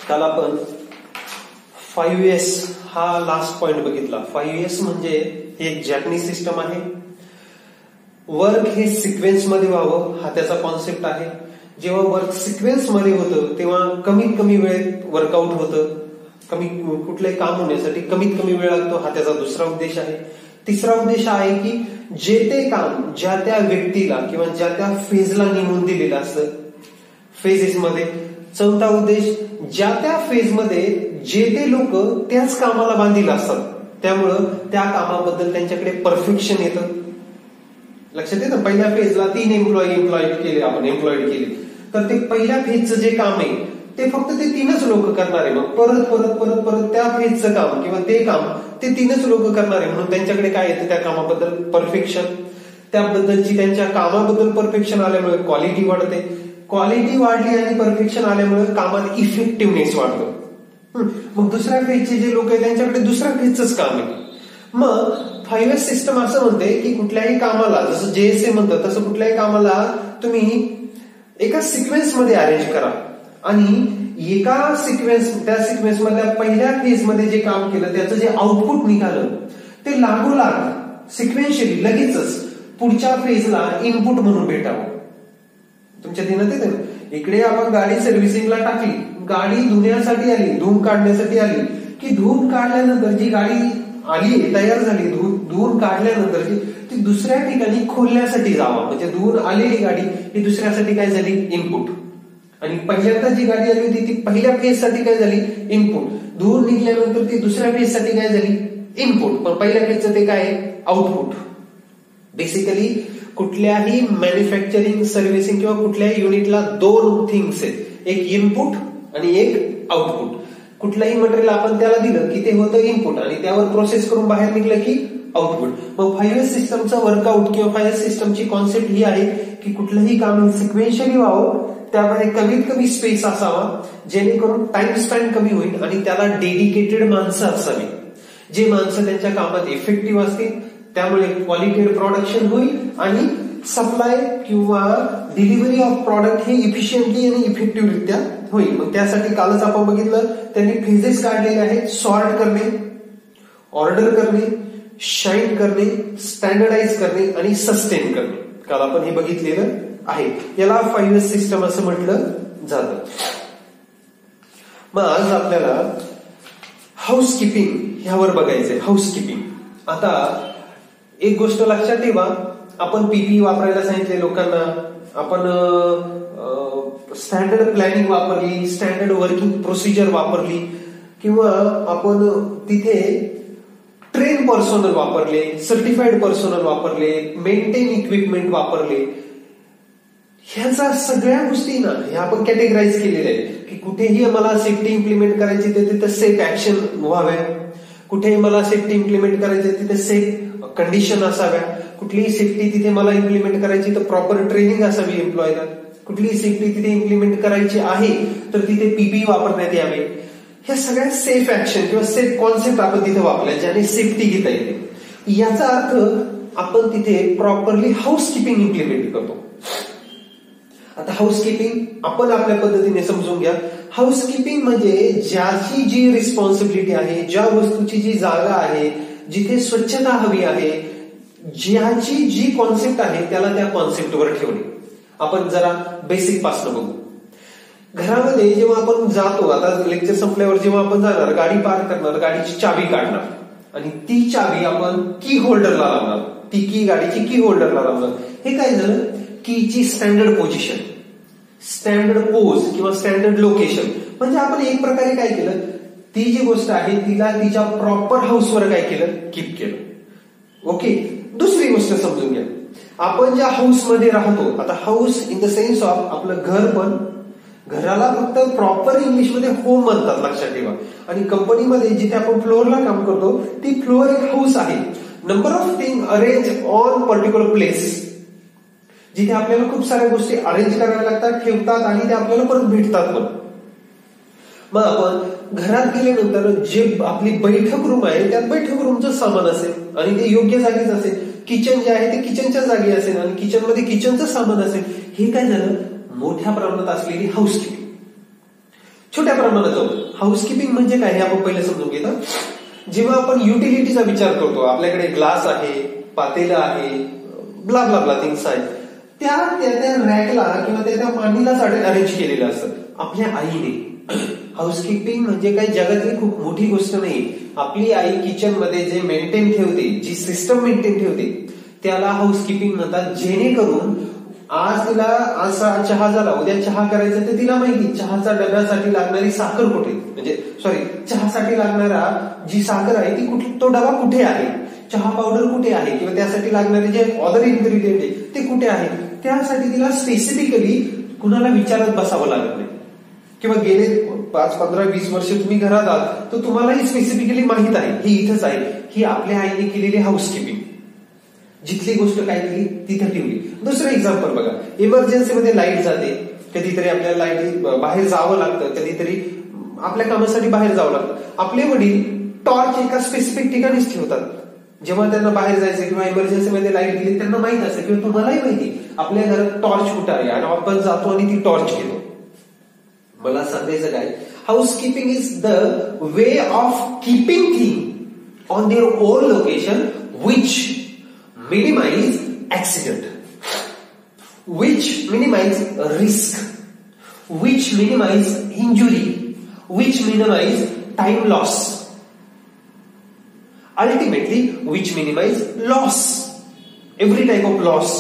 काल आपण 5S हा लास्ट पॉइंट बघितला. 5S म्हणजे हे एक जॅपनीज सिस्टम आहे. वर्क हे सिक्वेन्स मध्ये व्हावं हा त्याचा कॉन्सेप्ट आहे. जेव्हा वर्क सिक्वेन्स मध्ये होतं तेव्हा कमीत कमी वेळेत वर्कआउट होतं. कुठलंही काम होण्यासाठी कमीत कमी वेळ लागतो हा त्याचा दुसरा उद्देश आहे. तिसरा उद्देश आहे की जे ते काम ज्या त्या व्यक्तीला किंवा ज्या त्या फेजला नेमून दिलेलं असतं फेजेसमध्ये. चौथा उद्देश ज्या त्या फेजमध्ये जे ते लोक त्याच कामाला बांधील असतात त्यामुळं त्या कामाबद्दल त्यांच्याकडे परफेक्शन येतं. लक्षात येतं पहिल्या फेजला 3 एम्प्लॉईड केले तर ते पहिल्या फेजचं जे काम आहे ते फक्त ते 3च लोक करणार आहे. मग परत परत परत परत त्या फेजचं काम किंवा ते काम ते 3च लोक करणार आहे म्हणून त्यांच्याकडे काय येतं त्या कामाबद्दल परफेक्शन. त्याबद्दलची त्यांच्या कामाबद्दल परफेक्शन आल्यामुळे क्वालिटी वाढते. क्वालिटी वाढली आणि परफेक्शन आल्यामुळे कामात इफेक्टिव्हनेस वाढतो. मग दुसऱ्या फेजचे जे लोक आहेत त्यांच्याकडे दुसऱ्या फेजचंच काम आहे. मग 5S सिस्टम असं म्हणते की कुठल्याही कामाला जसं JSA म्हणतं तसं कुठल्याही कामाला तुम्ही एका सिक्वेन्स मध्ये अरेंज करा आणि एका त्या सिक्वेन्स मधल्या पहिल्या फेज मध्ये जे काम केलं त्याचं जे आउटपुट निघालं ते लागोलाग सिक्वेन्शियली लगेचच पुढच्या फेजला इनपुट म्हणून भेटावं. तुमच्या ध्यानात येते ना, इकडे आपण गाडी सर्व्हिसिंगला टाकली, गाडी धुण्यासाठी आली, धुवून काढण्यासाठी आली की धुवून काढल्यानंतर जी गाडी आली तयार झाली धुवून काढल्यानंतर ती दुसऱ्या ठिकाणी खोलण्यासाठी जावं म्हणजे धुवून आलेली गाडी ही दुसऱ्यासाठी काय झाली इनपुट आणि पहिल्यांदा जी गाडी आली होती ती पहिल्या फेज साठी काय झाली इनपुट. धुवून निघल्यानंतर ती दुसऱ्या फेज साठी काय झाली इनपुट. पण पहिल्या फेजचं ते काय आउटपुट. बेसिकली कुठल्याही मॅन्युफॅक्चरिंग सर्व्हिसिंग किंवा कुठल्याही युनिटला 2 थिंग्स आहेत, एक इनपुट आणि एक आउटपुट. कुठलंही मटेरियल आपण त्याला दिलं की ते होतं इनपुट आणि त्यावर प्रोसेस करून बाहेर निघलं की आउटपुट. मग 5S सिस्टमचं वर्कआउट किंवा 5S सिस्टमची कॉन्सेप्ट ही आहे की कुठलंही काम सिक्वेन्शियली व्हावं, त्यामध्ये कमीत कमी स्पेस असावा जेणेकरून टाइम स्पॅन कमी होईल आणि त्याला डेडिकेटेड माणसं असावी. जे माणसं त्यांच्या कामात इफेक्टिव्ह असतील त्यामुळे क्वालिटेड प्रोडक्शन होईल आणि सप्लाय किंवा डिलिव्हरी ऑफ प्रॉडक्ट हे इफिशियंटली आणि इफेक्टिव्हरित्या होईल. मग त्यासाठी कालच आपण बघितलं त्यांनी फेजेस काढलेले आहेत. सॉर्ट करणे, ऑर्डर करणे, शाईन करणे, स्टँडर्डाइज करणे आणि सस्टेन करणे. काल आपण हे बघितलेलं आहे. याला 5S सिस्टम असं म्हटलं जातं. मग आज आपल्याला हाऊसकीपिंग ह्यावर बघायचंय. हाऊसकीपिंग. आता एक गोष्ट लक्षात ठेवा, आपण PPE वापरायला सांगितले लोकांना, आपण स्टँडर्ड प्लॅनिंग वापरली, स्टँडर्ड वर्किंग प्रोसिजर वापरली किंवा आपण तिथे ट्रेन पर्सोनल वापरले, सर्टिफाईड पर्सोनल वापरले, मेंटेन इक्विपमेंट वापरले. ह्याचा सगळ्या गोष्टी ना ह्या आपण कॅटेगराईज केलेल्या आहेत की कुठेही मला सेफ्टी इम्प्लिमेंट करायची तर तिथे सेफ ऍक्शन व्हाव्या, कुठेही मला सेफ्टी इम्प्लिमेंट करायची तिथे सेफ कंडिशन असाव्या, कुठलीही सेफ्टी तिथे मला इम्प्लिमेंट करायची तर प्रॉपर ट्रेनिंग असावी एम्प्लॉयला, कुठलीही सेफ्टी तिथे इम्प्लिमेंट करायची आहे तर तिथे PPE वापरण्यात यावे. ह्या सगळ्या सेफ ऍक्शन किंवा सेफ कॉन्सेप्ट आपण तिथे वापरल्या ज्याने सेफ्टी घेता येते. याचा अर्थ आपण तिथे प्रॉपरली हाऊसकीपिंग इम्प्लिमेंट करतो. आता हाऊसकीपिंग आपण आपल्या पद्धतीने समजून घ्या. हाऊसकीपिंग म्हणजे ज्याची जी रिस्पॉन्सिबिलिटी आहे, ज्या वस्तूची जी जागा आहे, जिथे स्वच्छता हवी आहे, ज्याची जी कॉन्सेप्ट आहे त्याला त्या कॉन्सेप्टवर ठेवणे. आपण जरा बेसिक पासून बघू. घरामध्ये जेव्हा आपण जातो, आता लेक्चर संपल्यावर जेव्हा आपण जाणार, गाडी पार्क करणार, गाडीची चावी काढणार आणि ती चावी आपण की होल्डरला लावणार, ती की गाडीची की होल्डरला लावणार. हे काय झालं, कीची स्टँडर्ड पोझिशन, स्टँडर्ड पोज किंवा स्टँडर्ड लोकेशन. म्हणजे आपण एक प्रकारे काय केलं, ती जी गोष्ट आहे तिला तिच्या प्रॉपर हाऊसवर काय केलं, कीप केलं. ओके. दुसरी गोष्ट समजून घ्या, आपण ज्या हाऊसमध्ये राहतो, आता house in the sense of आपलं घर, पण घराला फक्त प्रॉपर इंग्लिशमध्ये होम म्हणतात लक्षात ठेवा. आणि कंपनीमध्ये जिथे आपण फ्लोअरला काम करतो ती फ्लोअर एक हाऊस आहे. Number of thing arrange on particular place, जिथे आपल्याला खूप साऱ्या गोष्टी अरेंज कराव्या लागतात, ठेवतात आणि ते आपल्याला परत भेटतात पण. मग आपण घरात गेल्यानंतर जे आपली बैठक रूम आहे त्यात बैठक रूमचं सामान असेल आणि ते योग्य जागीच असेल. किचन जे आहे ते किचनच्या जागी असेल आणि किचनमध्ये किचनचं सामान असेल. हे काय झालं, मोठ्या प्रमाणात असलेली हाऊसकीपिंग. छोट्या प्रमाणात जाऊ. हाऊसकीपिंग म्हणजे काय हे आपण पहिले समजून घेतो. जेव्हा आपण युटिलिटीचा विचार करतो, आपल्याकडे ग्लास आहे, पातेलं आहे, ब्ला ब्ला ब्ला थिंग्स आहेत, त्या रॅकला किंवा त्या मांडीलाच अरेंज केलेलं असतं आपल्या आईने. हाऊसकीपिंग म्हणजे काही जगातली खूप मोठी गोष्ट नाही. आपली आई किचन मध्ये जे मेंटेन ठेवते, जी सिस्टम मेंटेन ठेवते, त्याला हाऊसकीपिंग म्हणतात. जेणेकरून आज तिला असा चहा झाला, उद्या चहा करायचं तर तिला माहिती चहाचा डब्यासाठी लागणारी साखर कुठे, म्हणजे चहासाठी लागणारा जी साखर आहे ती तो डबा कुठे आहे, चहा पावडर कुठे आहे, किंवा त्यासाठी लागणारे जे अदर इन्ग्रेडियंट आहे ते कुठे आहे. त्यासाठी तिला स्पेसिफिकली कुणाला विचारत बसावं लागत नाही. किंवा गेले 5, 15, 20 वर्ष तुम्ही घरात आहात तर तुम्हालाही स्पेसिफिकली माहित आहे ही इथंच आहे. ही आपल्या आईने केलेली हाऊसकीपिंग. जिथली गोष्ट काय केली तिथे ठेवली. दुसरं एक्झाम्पल बघा, इमर्जन्सीमध्ये लाईट जाते, कधीतरी आपल्याला लाईट बाहेर जावं लागतं, कधीतरी आपल्या कामासाठी बाहेर जावं लागतं. आपले वडील टॉर्च एका स्पेसिफिक ठिकाणीच ठेवतात. जेव्हा त्यांना बाहेर जायचं किंवा इमर्जन्सीमध्ये लाईट गेली त्यांना माहित असतं, किंवा तुम्हालाही माहिती आपल्या घरात टॉर्च कुठं आहे आणि आपण जातो आणि ती टॉर्च घेतो. मला सांगायचं काय, housekeeping is the way of keeping thing on their own location which minimize accident, which minimize risk, which minimize injury, which minimize time loss, ultimately which minimize loss, every type of loss.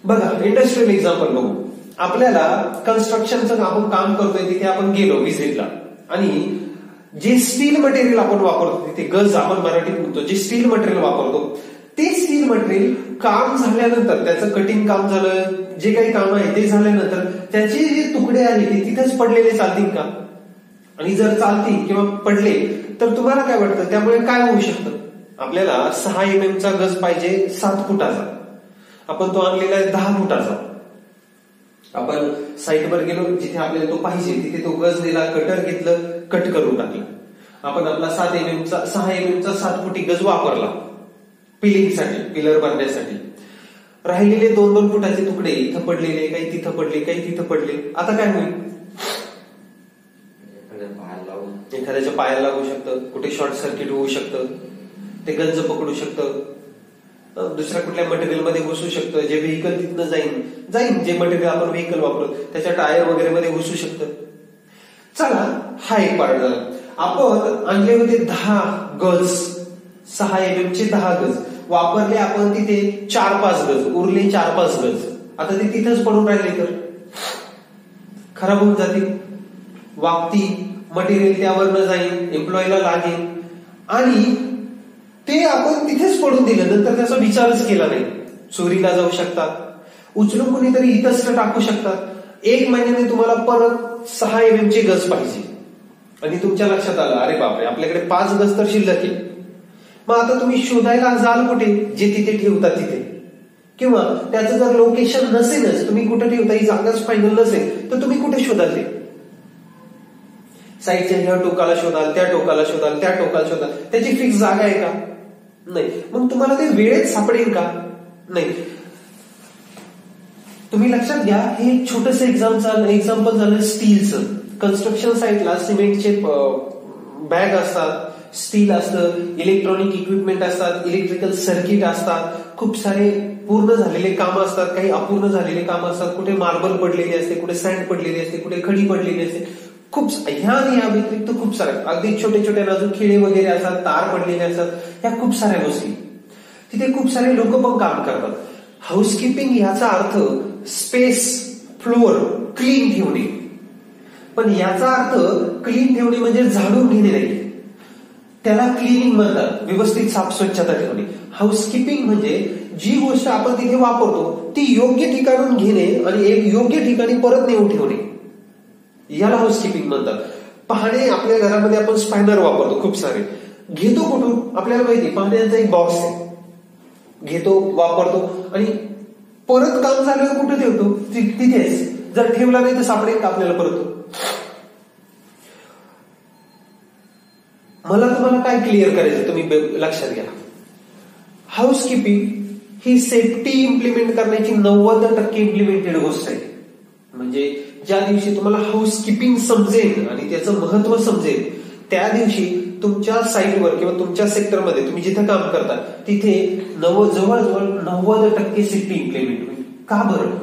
बघा, industrial example बघू. आपल्याला कन्स्ट्रक्शनचं आपण काम करतोय तिथे आपण गेलो व्हिजिटला, आणि जे स्टील मटेरियल आपण वापरतो तिथे, गज आपण मराठीत म्हणतो, जे स्टील मटेरियल वापरतो ते स्टील मटेरियल काम झाल्यानंतर, त्याचं कटिंग काम झालं, जे काही काम आहे ते झाल्यानंतर त्याचे जे तुकडे आहेत ते तिथेच पडलेले चालतील का? आणि जर चालतील किंवा पडले तर तुम्हाला काय वाटतं त्यामुळे काय होऊ शकतं? आपल्याला 6 mm चा गज पाहिजे 7 फुटाचा, आपण तो आणलेला आहे 10 फुटाचा. आपण साईटवर गेलो, जिथे आपल्याला तो पाहिजे तिथे तो गज नेला, कटर घेतलं, कट करून टाकलं. आपण आपला 6 mm चा 7 फुटी गज वापरला पिलिंगसाठी, पिलर बांधण्यासाठी. राहिलेले 2-2 फुटाचे तुकडे इथं पडलेले, काही तिथं पडले, काही तिथं पडले. आता काय होईल? एखाद्याच्या पायाला लागू शकतं, कुठे शॉर्ट सर्किट होऊ शकतं, ते गंज पकडू शकतं, दुसऱ्या कुठल्या मटेरियलमध्ये घुसू शकतं, जे व्हेकल तिथनं जाईन जे मटेरियल आपण व्हेकल वापरतो त्याच्या टायर वगैरे मध्ये घुसू शकतं. चला, हा एक पार्ट झाला. आपण आणले होते 10 गज, 6 mm चे 10 गज वापरले आपण, तिथे 4-5 गज उरले, 4-5 गज. आता ते तिथेच पडून राहिले तर खराब होऊन जातील, वागतील, मटेरियल त्यावर न जाईल, एम्प्लॉईला लागेल, आणि ते आपण तिथेच पडून दिलं, नंतर त्याचा विचारच केला नाही. चोरीला जाऊ शकतात, उचलून कुणीतरी इथंच टाकू शकतात. 1 महिन्याने तुम्हाला परत 6 mm चे गज पाहिजे, आणि तुमच्या लक्षात आलं अरे बापरे आपल्याकडे 5 गज तर शिल्लक आहे. मग आता तुम्ही शोधायला जाल कुठे? जे तिथे ठेवतात तिथे, किंवा त्याचं जर लोकेशन नसेलच, तुम्ही कुठे ठेवता ही जागाच फायनल नसेल तर तुम्ही कुठे शोधाल? ते साईडच्या ह्या टोकाला शोधाल, त्या टोकाला शोधाल, त्या टोकाला शोधाल, त्याची फिक्स जागा आहे का? नाही. मग तुम्हाला ते वेळेत सापडेल का? नाही. तुम्ही लक्षात घ्या, हे एक छोटस एक्झाम्पल झालं स्टीलचं. कन्स्ट्रक्शन साईटला सिमेंटचे बॅग असतात, स्टील असतं, इलेक्ट्रॉनिक इक्विपमेंट असतात, इलेक्ट्रिकल सर्किट असतात, खूप सारे पूर्ण झालेले काम असतात, काही अपूर्ण झालेले काम असतात. कुठे मार्बल पडलेली असते, कुठे सँड पडलेली असते, कुठे खडी पडलेली असते. खूप ह्या आणि या व्यतिरिक्त खूप साऱ्या अगदी छोटे छोटे नाजूक खिळे वगैरे असतात, तार पडलेले असतात, ह्या खूप साऱ्या गोष्टी. तिथे खूप सारे लोक पण काम करतात. हाऊसकीपिंग याचा अर्थ स्पेस, फ्लोअर क्लीन ठेवणे. पण याचा अर्थ क्लीन ठेवणे म्हणजे झाडून घेणे नाही, त्याला क्लिनिंग म्हणतात, व्यवस्थित साफ स्वच्छता ठेवणे. हाऊसकीपिंग म्हणजे जी गोष्ट आपण तिथे वापरतो ती योग्य ठिकाणून घेणे आणि एक योग्य ठिकाणी परत नेऊन ठेवणे, याला हाऊसकीपिंग म्हणतात. पाहणे, आपल्या घरामध्ये आपण स्पायनर वापरतो खूप सारे, घेतो कुठून आपल्याला माहिती, पाहण्यांचा एक बॉक्स आहे, घेतो, वापरतो, आणि परत काम झाल्यावर कुठे ठेवतो? तिथेच. जर ठेवला नाही तर सापडेल का आपल्याला परत? मला तुम्हाला काय क्लिअर करायचं तुम्ही लक्षात घ्या. हाऊसकीपिंग ही सेफ्टी इम्प्लिमेंट करण्याची 90% इम्प्लिमेंटेड गोष्ट आहे. म्हणजे ज्या दिवशी तुम्हाला हाऊसकीपिंग समजेल आणि त्याचं महत्व समजेल त्या दिवशी तुमच्या साईटवर किंवा तुमच्या सेक्टरमध्ये तुम्ही जिथे काम करता तिथे जवळजवळ 90% सेफ्टी इम्प्लिमेंट होईल. का बरं?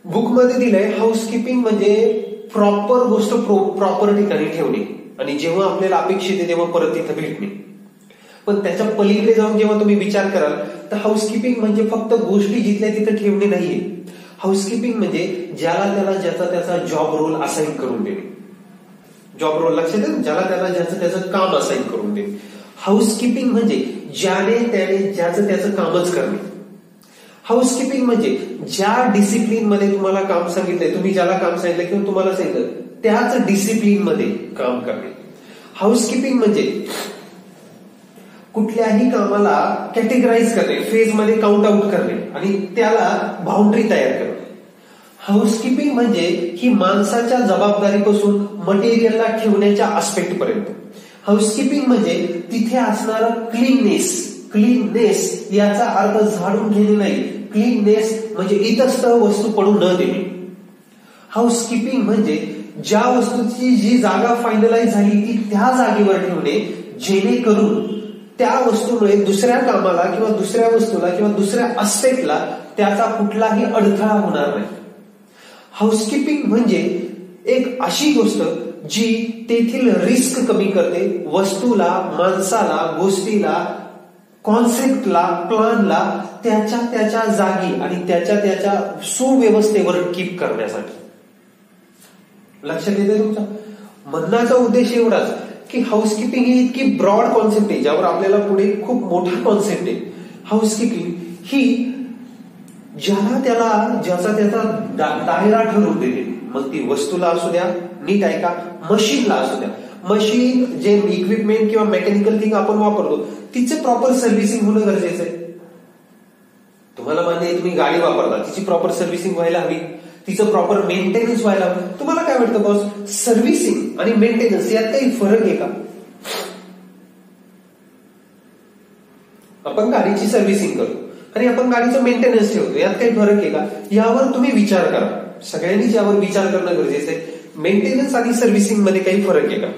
बुकमध्ये दिलंय हाऊसकीपिंग म्हणजे प्रॉपर गोष्ट प्रॉपर ठिकाणी ठेवणे आणि जेव्हा आपल्याला अपेक्षित आहे तेव्हा परत तिथं भेटणे. पण त्याच्या पलीकडे जाऊन जेव्हा तुम्ही विचार कराल तर हाऊसकीपिंग म्हणजे फक्त गोष्टी जिथल्या तिथं ठेवणे नाहीये. हाऊसकीपिंग म्हणजे ज्याला त्याला ज्याचा त्याचा जॉब रोल असाइन करून देणे. जॉब रोल लक्षात येईल, ज्याला त्याला ज्याचं त्याचं काम असाइन करून देणे. हाऊसकीपिंग म्हणजे ज्याने त्याने ज्याचं त्याचं कामच करणे. हाऊसकीपिंग म्हणजे ज्या डिसिप्लिन मध्ये तुम्हाला काम सांगितलंय, तुम्ही ज्याला काम सांगितलं किंवा तुम्हाला सांगितलं त्याच डिसिप्लिन मध्ये काम करणे. हाऊसकीपिंग म्हणजे कुठल्याही कामाला कॅटेगराईज करणे, फेज मध्ये काउंट आउट करणे आणि त्याला बाउंड्री तयार करणे. हाऊसकीपिंग म्हणजे ही माणसाच्या जबाबदारीपासून मटेरियलला ठेवण्याच्या आस्पेक्ट पर्यंत. हाऊसकीपिंग म्हणजे तिथे असणारं क्लीननेस याचा अर्थ झाडून घेणे नाही. क्लीननेस म्हणजे इतस्त वस्तू पडू न देणे. हाऊसकीपिंग म्हणजे ज्या वस्तूची जी जागा फायनलाइज झाली ती त्या जागेवर ठेवणे, जेणेकरून त्या वस्तूमुळे दुसऱ्या कामाला किंवा दुसऱ्या वस्तूला किंवा दुसऱ्या अस्पेक्टला त्याचा कुठलाही अडथळा होणार नाही. हाऊसकीपिंग म्हणजे एक अशी गोष्ट जी तेथील रिस्क कमी करते, वस्तूला, माणसाला, गोष्टीला, कॉन्सेप्टला, प्लॅनला त्याच्या जागी आणि त्याच्या सुव्यवस्थेवर कीप करण्यासाठी. लक्षात येते तुमच्या म्हणण्याचा उद्देश एवढाच की हाऊसकीपिंग ही इतकी ब्रॉड कॉन्सेप्ट आहे ज्यावर आपल्याला पुढे खूप मोठा कॉन्सेप्ट आहे. हाऊसकीपिंग ही ज्याला त्याला ज्याचा त्याचा दायरा ठरवून देते. मग ती वस्तूला असू द्या, नीट ऐका, मशीनला असू द्या. मशीन जे इक्विपमेंट किंवा मेकॅनिकल थिंग आपण वापरतो तिचं प्रॉपर सर्व्हिसिंग होणं गरजेचं आहे. तुम्हाला मान्य आहे, तुम्ही गाडी वापरता तिची प्रॉपर सर्व्हिसिंग व्हायला हवी, तिचं प्रॉपर मेंटेनन्स व्हायला हवं. तुम्हाला काय वाटतं बॉस, सर्व्हिसिंग आणि मेंटेनन्स यात काही फरक आहे का? आपण गाडीची सर्व्हिसिंग करतो आणि आपण गाडीचं मेंटेनन्स ठेवतो, यात काही फरक आहे का? यावर तुम्ही विचार करा. सगळ्यांनी यावर विचार करणं गरजेचं आहे. मेंटेनन्स आणि सर्व्हिसिंग मध्ये काही फरक आहे का?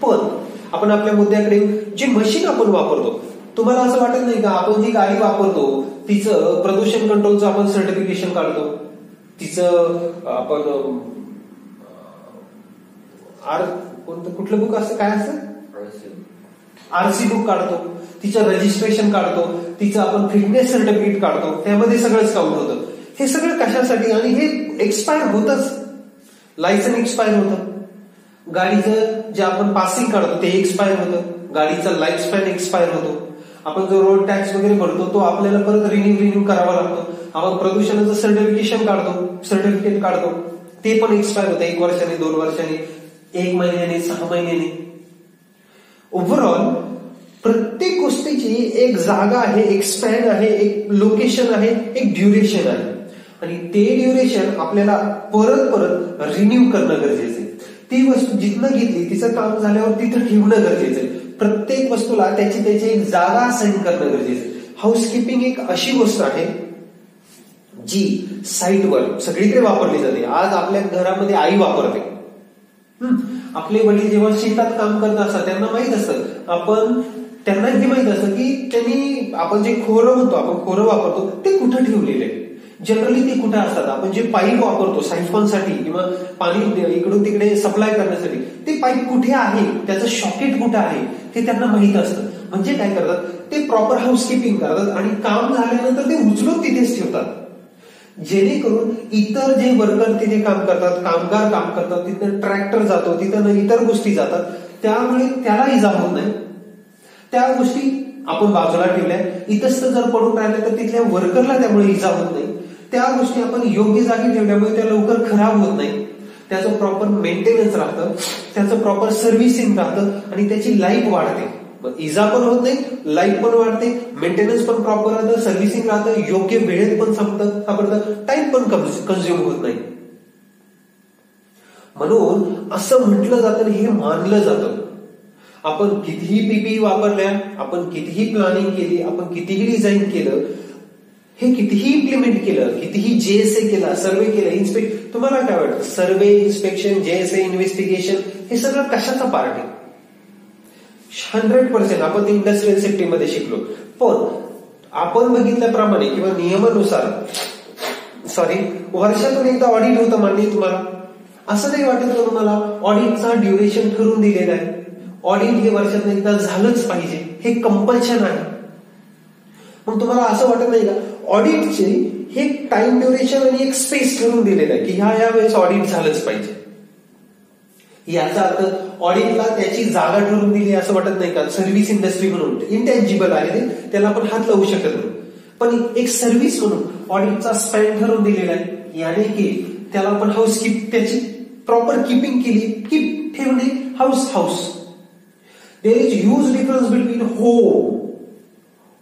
पण आपण आपल्या मुद्द्याकडे, जे मशीन आपण वापरतो, तुम्हाला असं वाटत नाही का आपण जी गाडी वापरतो तिचं प्रदूषण कंट्रोलचं आपण सर्टिफिकेशन काढतो, तिचं आपण कुठलं बुक असतं, काय असतं, आरसी बुक काढतो, तिचं रजिस्ट्रेशन काढतो, तिचं आपण फिटनेस सर्टिफिकेट काढतो, त्यामध्ये सगळंच काउंट होतं. हे सगळं कशासाठी? आणि हे एक्सपायर होतच, लायसन एक्सपायर होतं, गाडीचं जे आपण पासिंग काढतो ते एक्सपायर होतं, गाडीचा लाईफ स्पॅन एक्सपायर होतो. आपण जो रोड टॅक्स वगैरे भरतो तो आपल्याला परत रिन्यू करावा लागतो. आपण प्रदूषणाचं सर्टिफिकेट काढतो ते पण एक्सपायर होतं, 1 वर्षाने, 2 वर्षांनी, 1 महिन्याने, 6 महिन्याने. ओव्हरऑल प्रत्येक गोष्टीची एक जागा आहे, एक स्पॅन आहे, एक लोकेशन आहे, एक ड्युरेशन आहे आणि ते ड्युरेशन आपल्याला परत रिन्यू करणं गरजेचं आहे. ती वस्तू जिथनं घेतली तिचं काम झाल्यावर तिथं ठेवणं गरजेचं आहे. प्रत्येक वस्तूला त्याची एक जागा असाइन करणं गरजेचं आहे. हाऊसकीपिंग एक अशी गोष्ट आहे जी साईटवर सगळीकडे वापरली जाते. आज आपल्या घरामध्ये आई वापरते. आपले वडील जेव्हा शेतात काम करत असतात त्यांना माहित असतं, त्यांना हे माहित असतं की त्यांनी आपण जे खोरं म्हणतो, आपण खोरं वापरतो ते कुठं ठेवलेलं आहे. जनरली ते कुठे असतात. आपण जे पाईप वापरतो सायफॉनसाठी किंवा पाणी इकडून तिकडे सप्लाय करण्यासाठी, ते पाईप कुठे आहे, त्याचं शॉकेट कुठे आहे ते त्यांना माहित असतं. म्हणजे काय करतात, ते प्रॉपर हाऊसकीपिंग करतात आणि काम झाल्यानंतर ते उचलून तिथेच ठेवतात, जेणेकरून इतर जे वर्कर तिथे काम करतात, कामगार काम करतात, तिथं ट्रॅक्टर जातो, तिथं इतर गोष्टी जातात, त्यामुळे त्याला इजा होत नाही. त्या गोष्टी आपण बाजूला ठेवल्या, इतस्त जर पडून राहिल्या तर तिथल्या वर्करला त्यामुळे इजा होत नाही. त्या गोष्टी आपण योग्य जागी ठेवल्यामुळे त्या लवकर खराब होत नाही, त्याचं प्रॉपर मेंटेनन्स राहतं, त्याचं प्रॉपर सर्व्हिसिंग राहतं आणि त्याची लाईफ वाढते. इजा पण होत नाही, लाईफ पण वाढते, मेंटेनन्स पण प्रॉपर राहतं, सर्व्हिसिंग राहतं, योग्य वेळेत पण सापडतं, टाइम पण कन्झ्युम होत नाही. म्हणून असं म्हटलं जातं, हे मानलं जातं, आपण कितीही पीपीई वापरल्या, आपण कितीही प्लॅनिंग केली, आपण कितीही डिझाईन केलं, हे कितीही इम्प्लिमेंट केलं, कितीही JSA केला, सर्वे केला, इन्स्पेक्ट, तुम्हाला काय वाटतं सर्वे, इन्स्पेक्शन, JSA, इन्व्हेस्टिगेशन हे सगळं कशाचा पार्ट आहे? 100% आपण ते इंडस्ट्रियल सेफ्टीमध्ये शिकलो. पण आपण बघितल्याप्रमाणे किंवा नियमानुसार वर्षातून एकदा ऑडिट होतं, मान्य तुम्हाला? असं नाही वाटत का तुम्हाला? ऑडिटचा ड्युरेशन ठरवून दिलेला आहे. ऑडिट हे वर्षातून एकदा झालंच पाहिजे, हे कंपल्शन आहे. मग तुम्हाला असं वाटत नाही का ऑडिटचे हे टाइम ड्युरेशन आणि एक स्पेस ठरवून दिलेलं आहे की ह्या वेळेस ऑडिट झालंच पाहिजे? याचा अर्थ ऑडिटला त्याची जागा ठरवून दिली असं वाटत नाही का? सर्व्हिस इंडस्ट्री म्हणून इंटँजिबल आहे ते, त्याला आपण हात लावू शकत नाही. पण एक सर्व्हिस म्हणून ऑडिटचा स्पॅन ठरवून दिलेला आहे. याने की त्याला आपण त्याची प्रॉपर कीपिंग केली. कीप ठेवणे house. There is huge difference between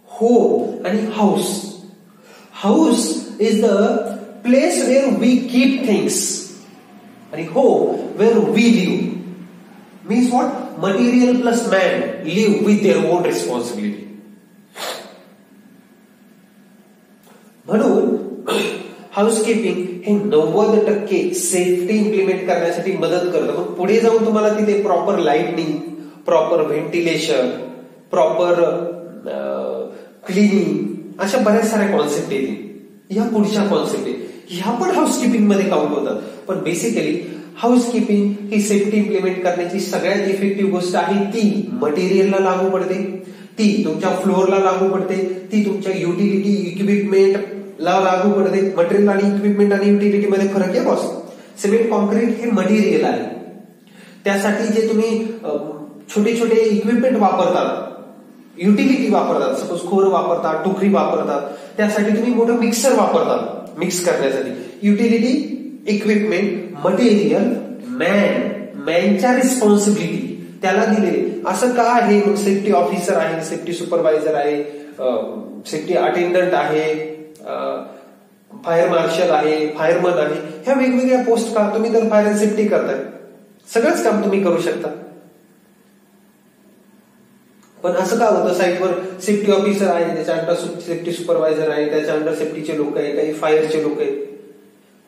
home आणि house. House is the place where we keep things आणि home where we live. Means what? Material plus man live with their own responsibility. म्हणून housekeeping हे 90% safety implement करण्यासाठी मदत करतं. मग पुढे जाऊन तुम्हाला तिथे proper lightning, proper ventilation, proper cleaning अशा बऱ्याच साऱ्या कॉन्सेप्ट येतील. ह्या पुढच्या कॉन्सेप्ट आहेत, ह्या पण हाऊसकीपिंग मध्ये काउंट होतात. पण बेसिकली हाऊसकीपिंग ही सेफ्टी इम्प्लिमेंट करण्याची सगळ्यात इफेक्टिव्ह गोष्ट आहे. ती मटेरियलला लागू पडते, ती तुमच्या फ्लोअरला लागू पडते, ती तुमच्या युटिलिटी इक्विपमेंटला लागू पडते. मटेरियल आणि इक्विपमेंट आणि युटिलिटी मध्ये फरक आहे बॉस. सिमेंट कॉन्क्रीट हे मटेरियल आहे. त्यासाठी जे तुम्ही छोटे छोटे इक्विपमेंट वापरतात, युटिलिटी वापरतात, सपोज खोर वापरतात, टोकरी वापरतात, त्यासाठी तुम्ही मोठं मिक्सर वापरतात मिक्स करण्यासाठी. युटिलिटी, इक्विपमेंट, मटेरियल, मॅनच्या रिस्पॉन्सिबिलिटी त्याला दिलेली. असं का आहे? मग सेफ्टी ऑफिसर आहे, सेफ्टी सुपरवायझर आहे, सेफ्टी अटेंडंट आहे, फायर मार्शल आहे, फायरमन आहे. ह्या वेगवेगळ्या पोस्ट का? तुम्ही तर फायर अँड सेफ्टी करताय, सगळंच काम तुम्ही करू शकता. पण असं का होतं? साईटवर सेफ्टी ऑफिसर आहे, त्याच्या अंडर सेफ्टी सुपरवायझर आहे, त्याच्या अंडर सेफ्टीचे लोक आहे, काही फायरचे लोक आहेत.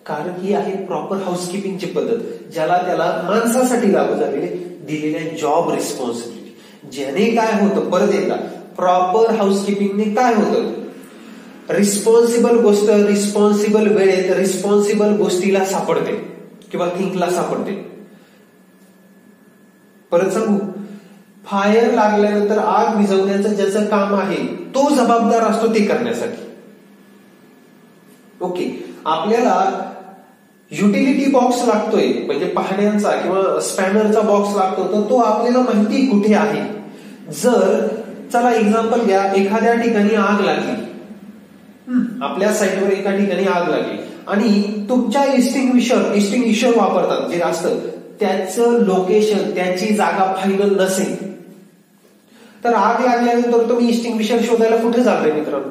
कारण ही आहे प्रॉपर हाऊसकीपिंगची पद्धत, ज्याला त्याला माणसासाठी लागू झालेले दिलेल्या जॉब रिस्पॉन्सिबिलिटी. ज्याने काय होतं, परत एकदा प्रॉपर हाऊसकीपिंगने काय होतं? रिस्पॉन्सिबल गोष्ट रिस्पॉन्सिबल वेळेत रिस्पॉन्सिबल गोष्टीला सापडते किंवा थिंकला सापडते. परत सांगू, फायर लागल्यानंतर आग विझवण्याचं ज्याचं काम आहे तो जबाबदार असतो ते करण्यासाठी. ओके, आपल्याला युटिलिटी बॉक्स लागतोय म्हणजे पाहण्यांचा किंवा स्पॅनरचा बॉक्स लागतो, तर तो आपल्याला माहिती कुठे आहे. जर चला एक्झाम्पल घ्या, एखाद्या ठिकाणी आग लागली, आपल्या साईटवर एका ठिकाणी आग लागली आणि तुमच्या एक्सटिंग्विशर वापरतात जे असतं, त्याचं लोकेशन, त्याची जागा फायनल नसेल तर आग लागल्यानंतर तुम्ही एक्सटिंग्विशर शोधायला कुठे जाताय मित्रांनो?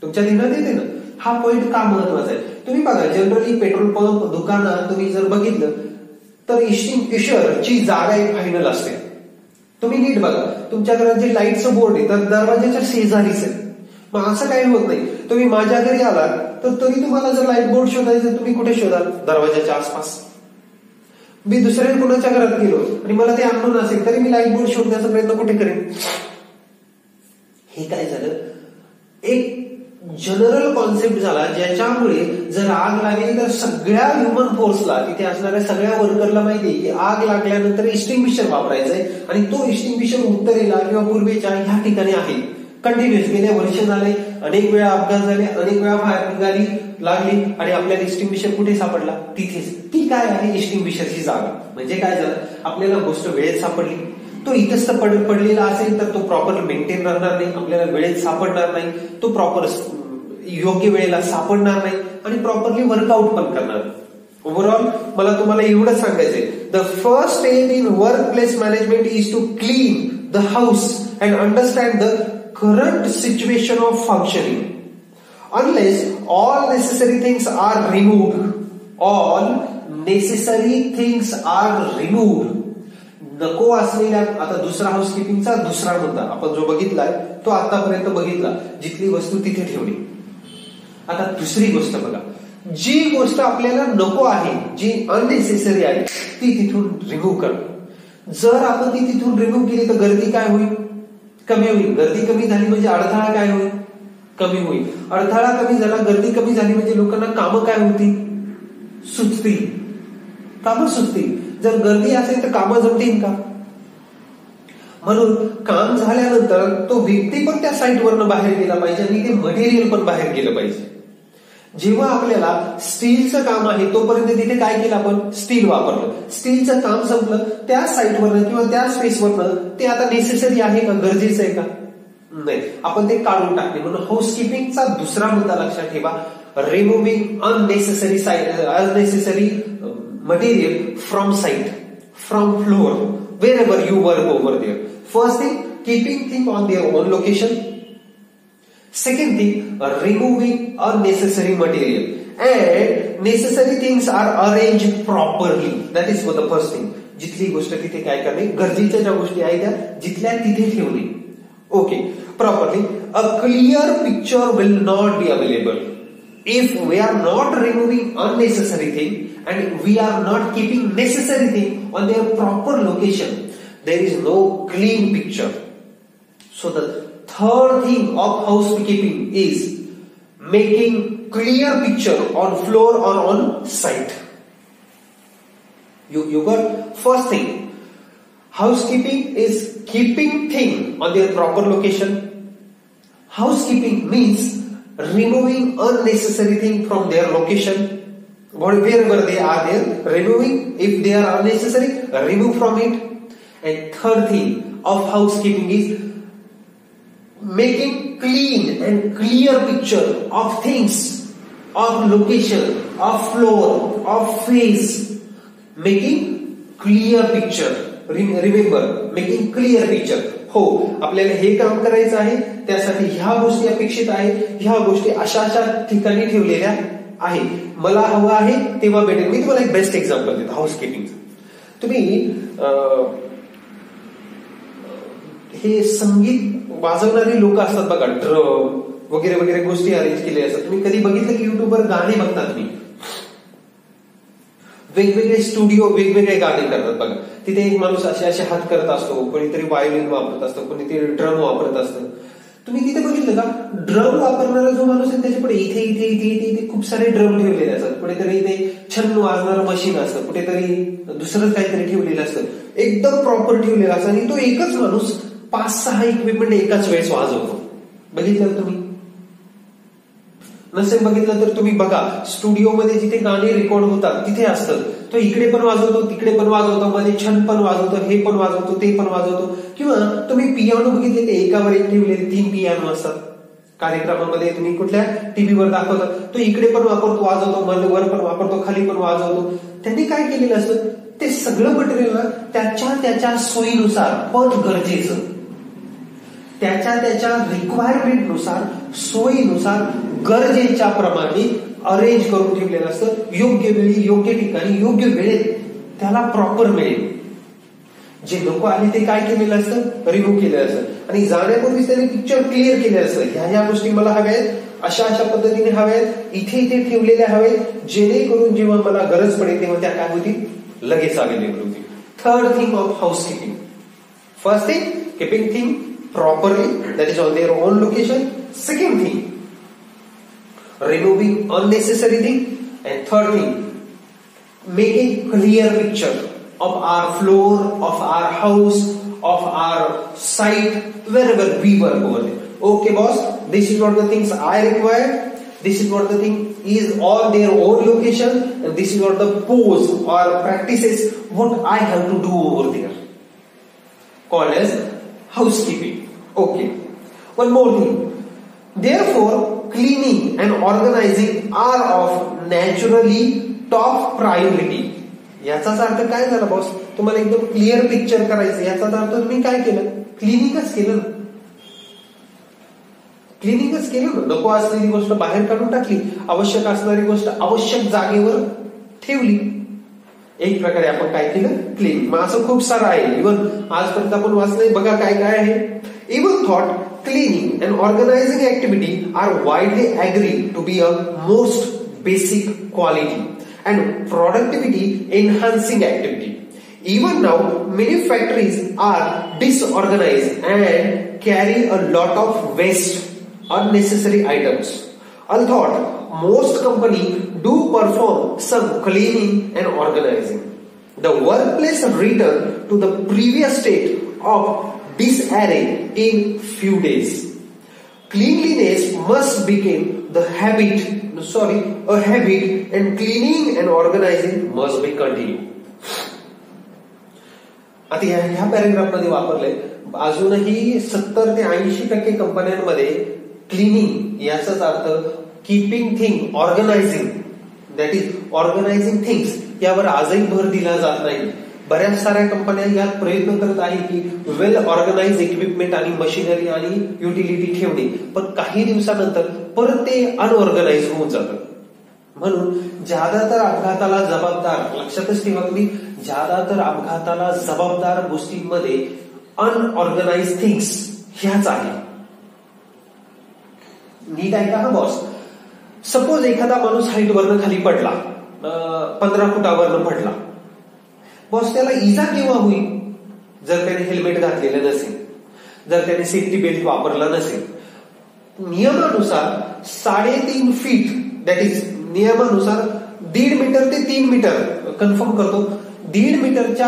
तुमच्या ध्यानात येते ना? हा पॉइंट का महत्वाचा आहे? तुम्ही बघा, जनरली पेट्रोल पंप, दुकानात तुम्ही जर बघितलं तर एक्सटिंग्विशरची जागा एक फायनल असते. तुम्ही नीट बघा, तुमच्या घरात जे लाईटचं बोर्ड आहे तर दरवाजाच्या शेजारीच आहे. मग असं काही होत नाही, तुम्ही माझ्या घरी आलात तर तरी तुम्हाला जर लाईट बोर्ड शोधायचं तुम्ही कुठे शोधाल? दरवाजाच्या आसपास. मी दुसऱ्या कोणाच्या घरात गेलो आणि मला ते अननोन असेल तरी मी लाईट बोर्ड शोधण्याचा प्रयत्न कुठे करेन? हे काय झालं? एक जनरल कॉन्सेप्ट झाला, ज्याच्यामुळे जर आग लागली तर सगळ्या ह्युमन फोर्सला, तिथे असणाऱ्या सगळ्या वर्करला माहिती की आग लागल्यानंतर एक्सटिंग्विशर वापरायचंय आणि तो एक्सटिंग्विशर उत्तरेला किंवा पूर्वेच्या ह्या ठिकाणी आहे. कंटिन्युअस गेल्या वर्ष झाले, अनेक वेळा अपघात झाले, अनेक वेळा फायर गाडी लागली आणि आपल्याला एक्सटिंग्विशर कुठे सापडला? तिथेच. ती काय आहे? एक्सटिंग्विशरची जागा. म्हणजे काय झालं? आपल्याला गोष्ट वेळेत सापडली. तो इथंच पडलेला असेल तर तो प्रॉपर मेंटेन राहणार नाही, आपल्याला वेळेत सापडणार नाही, तो प्रॉपर योग्य वेळेला सापडणार नाही आणि प्रॉपरली वर्कआउट पण करणार. ओव्हरऑल मला तुम्हाला एवढंच सांगायचंय, the first step in workplace management is to clean the house and understand the current situation of functioning. Unless all necessary things are removed, नको असलेल्या, आता दुसरा हाऊसकीपिंगचा दुसरा मुद्दा आपण जो बघितलाय तो आतापर्यंत बघितला, जिथली वस्तू तिथे ठेवली. आता दुसरी गोष्ट बघा, जी गोष्ट आपल्याला नको आहे, जी अननेसेसरी आहे, ती तिथून रिमूव्ह करणं. जर आपण ती तिथून रिमूव्ह केली तर गर्दी काय होईल? कमी होईल. गर्दी कमी झाली म्हणजे अडथळा काय होईल? कमी होईल. अडथळा कमी झाला, गर्दी कमी झाली म्हणजे लोकांना कामं काय होतील? सुचतील. कामं सुचतील. जर गर्दी असेल तर कामं जमतील का? म्हणून काम झाल्यानंतर तो व्यक्ती पण त्या साईटवरनं बाहेर गेला पाहिजे आणि ते मटेरियल पण बाहेर गेलं पाहिजे. जेव्हा आपल्याला स्टीलचं काम आहे तोपर्यंत तिथे काय केलं आपण? स्टील वापरलं. स्टीलचं काम संपलं, त्या साईटवरनं किंवा त्या स्पेसवरनं ते आता नेसेसरी आहे का? गरजेचं आहे का? नाही, आपण ते काढून टाकले. म्हणून हाऊसकीपिंगचा दुसरा मुद्दा लक्षात ठेवा, removing unnecessary material from site, from floor, wherever you work over there. First thing, keeping things on their own location. Second thing, removing unnecessary material. And necessary things are arranged properly. That is for the first thing. जिथली गोष्ट तिथे काय करणे, गरजेच्या ज्या गोष्टी आहेत त्या जिथल्या तिथे ठेवणे. Okay, properly. A clear picture will not be available if we are not removing unnecessary thing and we are not keeping necessary thing on their proper location. There is no clean picture. So the third thing of housekeeping is making clear picture on floor or on site. You got first thing. Housekeeping is keeping thing on their proper location. Housekeeping means removing unnecessary thing from their location. Wherever they are there, removing. If they are unnecessary, remove from it. And third thing of housekeeping is making clean and clear picture of things, of location, of floor, of face. Making clear picture. Remember, making clear picture. हो, आपल्याला हे काम करायचं आहे, त्यासाठी ह्या गोष्टी अपेक्षित आहे, ह्या गोष्टी अशा अशा ठिकाणी ठेवलेल्या आहे, मला हवं आहे तेव्हा भेटेल. मी तुम्हाला एक बेस्ट एक्झाम्पल देतो हाऊसकीपिंगचं. तुम्ही हे संगीत वाजवणारी लोक असतात बघा, ड्रम वगैरे वगैरे गोष्टी अरेंज केल्या असतात. तुम्ही कधी बघितलं की युट्यूबवर गाणी बघता तुम्ही, वेगवेगळे स्टुडिओ वेगवेगळे गाणे करतात बघा. तिथे एक माणूस असे असे हात करत असतो, कोणीतरी व्हायोलिन वापरत असतं, कोणीतरी ड्रम वापरत असतं. तुम्ही तिथे बघितलं का, ड्रम वापरणारा जो माणूस आहे त्याच्यापुढे इथे इथे इथे इथे इथे खूप सारे ड्रम ठेवलेले असतात. कुठेतरी इथे छन्न वाजणारं मशीन असतं, कुठेतरी दुसरंच काहीतरी ठेवलेलं असतं, एकदम प्रॉपर ठेवलेलं असतं. आणि तो एकच माणूस 5-6 इक्विपमेंट एकाच वेळेस वाजवतो. बघितलं तुम्ही? नसेल बघितलं तर तुम्ही बघा, स्टुडिओमध्ये जिथे गाणी रेकॉर्ड होतात तिथे असतं, तो इकडे पण वाजवतो, तिकडे पण वाजवतो, मध्ये छंद पण वाजवतो, हे पण वाजवतो, ते पण वाजवतो. किंवा तुम्ही पियानो बघितले, ते एकावर एक ठेवलेले 3 पियानो असतात. कार्यक्रमामध्ये तुम्ही कुठल्या टीव्हीवर दाखवतात, तो इकडे पण वापरतो, वाजवतो, वर पण वापरतो, खाली पण वाजवतो. त्यांनी काय केलेलं असतं, ते सगळं मटेरियल त्याच्या सोयीनुसार पण गरजेचं, त्याच्या रिक्वायरमेंट नुसार, सोयीनुसार, गरजेच्या प्रमाणे अरेंज करून ठेवलेलं असतं. योग्य वेळी, योग्य ठिकाणी, योग्य वेळेत त्याला प्रॉपर मिळेल. जे नको आहे ते काय केलेलं असतं, रिमूव्ह केलेलं असतं. आणि जाण्यापूर्वीच त्याने पिक्चर क्लिअर केलेलं असतं, ह्या गोष्टी मला हव्या आहेत, अशा अशा पद्धतीने हव्या आहेत, इथे इथे ठेवलेल्या हव्या, जेणेकरून जेव्हा मला गरज पडेल तेव्हा त्या काय होतील, लगेच अवेलेबल होतील. Third thing of housekeeping. First thing, keeping thing properly, that is on their own location. Second thing, removing unnecessary thing. And third thing, making clear picture of our floor, of our house, of our site, wherever we work over there. Okay boss, this is what the things I require, this is what the thing is on their own location, and this is what the pose or practices what I have to do over there, called as housekeeping. Okay. One more thing. Therefore, cleaning and organizing are of naturally top priority. याचाच अर्थ काय झाला boss, तुम्हाला एकदम clear picture करायचं, याचाच अर्थ तुम्ही काय केलं, क्लिनिंगच केलं. क्लिनिंगच केलं. नको असलेली गोष्ट बाहेर काढून टाकली, आवश्यक असणारी गोष्ट आवश्यक जागेवर ठेवली. एक प्रकारे आपण काय केलं, क्लीन. मग असं खूप सारं आहे. इव्हन आजपर्यंत आपण वाचलंय बघा काय काय आहे. Even thought cleaning and organizing activity are widely agreed to be a most basic quality and productivity enhancing activity. Even now, many factories are disorganized and carry a lot of waste, unnecessary items. Although most companies do perform some cleaning and organizing, the workplace return to the previous state of disarray in few days. Cleanliness must become a habit, and cleaning and organizing must be continued. आता ह्या paragraph मध्ये वापरले अजूनही 70 ते 80% कंपन्यांमध्ये cleaning याचाच अर्थ keeping thing organising, that is organising things यावर आजही भर दिला जात नाही. बऱ्याच साऱ्या कंपन्या यात प्रयत्न करत आहेत की वेल ऑर्गनाइज इक्विपमेंट आणि मशिनरी आणि युटिलिटी ठेवणे, पण काही दिवसानंतर परत ते अनऑर्गनाइज होऊन जातं. म्हणून ज्यादातर अपघाताला जबाबदार, लक्षातच ठेवा तुम्ही, ज्यादातर अपघाताला जबाबदार गोष्टींमध्ये अनऑर्गनाइज थिंग्स ह्याच आहे. नीट ऐका हा बॉस. सपोज एखादा माणूस हाईट वरनं खाली पडला, 15 फुटावरनं पडला. बॉस त्याला इजा केव्हा होईल? जर त्याने हेल्मेट घातलेलं नसेल, जर त्याने सेफ्टी बेल्ट वापरला नसेल. नियमानुसार 3.5 फीट, दॅट इज नियमानुसार 1.5 मीटर ते 3 मीटर, कन्फर्म करतो, 1.5 मीटरच्या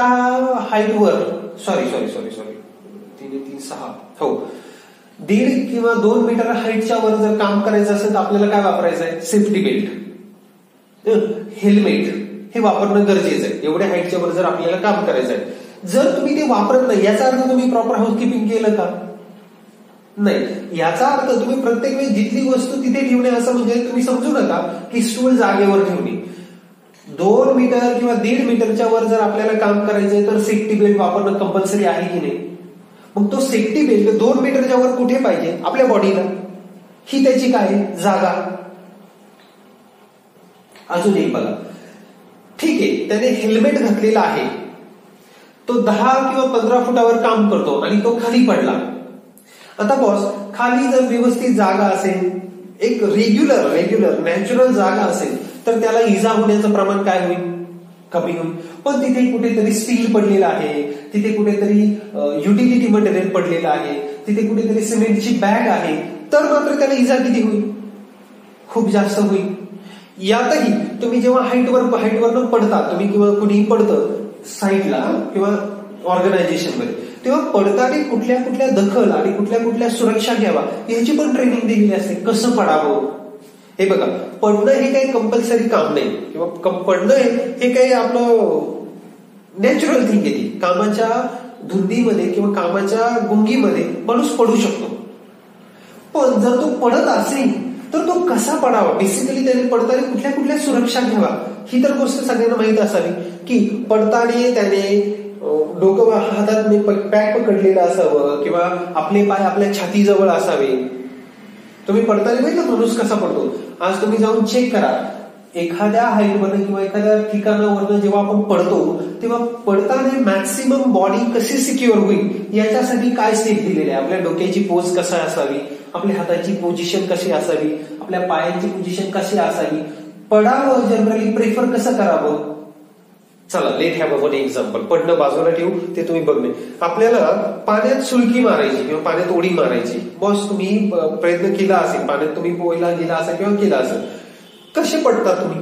हाईटवर, सॉरी 3.6, हो, 1.5 किंवा 2 मीटर हाईटच्या वर जर काम करायचं असेल तर आपल्याला काय वापरायचं आहे? सेफ्टी बेल्ट, हेल्मेट हे वापरणं गरजेचं आहे. एवढ्या हाईटच्या वर जर आपल्याला काम करायचं आहे. जर तुम्ही ते वापरत नाही याचा अर्थ तुम्ही प्रॉपर हाऊसकीपिंग केलं का? नाही. याचा अर्थ तुम्ही प्रत्येक वेळी जिथली वस्तू तिथे ठेवणे असं म्हणजे तुम्ही समजू नका की स्टूल जागेवर ठेवणे. 2 मीटर किंवा 1.5 मीटरच्या वर जर आपल्याला काम करायचंय तर सेफ्टी बेल्ट वापरणं कंपल्सरी आहे की नाही? मग तो सेफ्टी बेल्ट 2 मीटरच्या वर कुठे पाहिजे? आपल्या बॉडीला. ही त्याची काय जागा. अजून एक बघा, ठीक आहे, त्याने हेल्मेट घातलेला आहे, तो 10 किंवा 15 फुटावर काम करतो आणि तो खाली पडला. आता बॉस, खाली जर व्यवस्थित जागा असेल, एक रेग्युलर नॅचरल जागा असेल तर त्याला इजा होण्याचं प्रमाण काय होईल? कमी होईल. पण तिथे कुठेतरी स्टील पडलेलं आहे, तिथे कुठेतरी युटिलिटी मटेरियल पडलेलं आहे, तिथे कुठेतरी सिमेंटची बॅग आहे, तर मात्र त्याला इजा किती होईल? खूप जास्त होईल. यातही तुम्ही जेव्हा हाईटवरनं पडता तुम्ही किंवा कुणीही पडतं साईडला किंवा ऑर्गनायझेशन मध्ये, तेव्हा पडताना कुठल्या कुठल्या दखल आणि कुठल्या कुठल्या सुरक्षा घ्यावा याची पण ट्रेनिंग दिलेली असते. कसं पडावं हे बघा. पडणं हे काही कंपल्सरी काम नाही किंवा पडणं हे काही आपलं नॅचरल थिंग आहे. कामाच्या धुंदीमध्ये किंवा कामाच्या गुंगीमध्ये माणूस पडू शकतो. पण जर तो पडत असेल तर तो कसा पडावा, बेसिकली त्याने पडताना कुठल्या कुठल्या सुरक्षा घ्यावा ही तर गोष्ट सगळ्यांना माहित असावी. की पडताना त्याने डोकं हातात पॅक पकडलेलं असावं किंवा आपले पाय आपल्या छातीजवळ असावे. तुम्ही पडताना बघितलं माणूस कसा पडतो. आज तुम्ही जाऊन चेक करा, एखाद्या हाईटवरनं किंवा एखाद्या ठिकाणावरनं जेव्हा आपण पडतो तेव्हा पडताना मॅक्सिमम बॉडी कशी सिक्युअर होईल याच्यासाठी काय स्टेप दिलेले आहे. आपल्या डोक्याची पोज कशी असावी, आपल्या हाताची पोझिशन कशी असावी, आपल्या पायांची पोझिशन कशी असावी, पडावं जनरली प्रेफर कसं करावं. चला लेट हॅव वन एक्झाम्पल. पडणं बाजूला ठेवू, ते तुम्ही बघणे. आपल्याला पाण्यात सुलकी मारायची किंवा पाण्यात उडी मारायची. बॉस तुम्ही प्रयत्न केला असेल, पाण्यात तुम्ही पोहायला गेला असेल किंवा केला असेल, कसे पडता तुम्ही?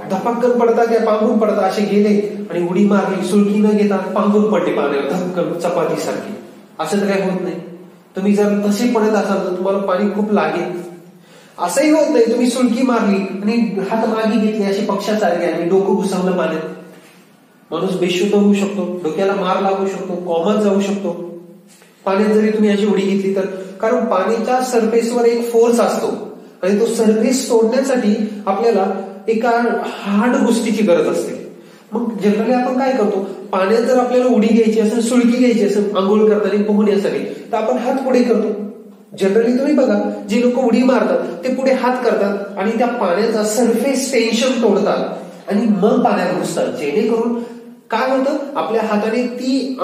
धपक्कन पडता किंवा पांघरून पडता? असे गेले आणि उडी मारली, सुलकी न घेता पांघरून पडले पाण्यावर धपकन चपाती सारखी, असं तर काही होत नाही. तुम्ही जर तसे पडत असाल तर तुम्हाला पाणी खूप लागेल. असंही होत नाही तुम्ही सुलकी मारली आणि हात मागे घेतले असे पक्षासारखे आणि डोकं घुसवलं पाण्यात, माणूस बेशुद्ध होऊ शकतो, डोक्याला मार लागू शकतो, कॉमन जाऊ शकतो पाण्यात जरी तुम्ही अशी उडी घेतली तर. कारण पाण्याच्या सरफेसवर एक फोर्स असतो आणि तो सरफेस तोडण्यासाठी आपल्याला एका हार्ड गोष्टीची गरज असते. मग जनरली आपण काय करतो, पाण्यात जर आपल्याला उडी घ्यायची असेल, सुलकी घ्यायची असेल आंघोळ करताना पोहण्यासाठी, तर आपण हात पुढे करतो. जनरली तुम्ही बघा, जी लोक उडी मारतात ते पुढे हात करतात आणि त्या पाण्याचा सरफेस टेन्शन तोडतात आणि मग पाण्यात घुसतात, जेणेकरून काय होतं, आपल्या हाताने ती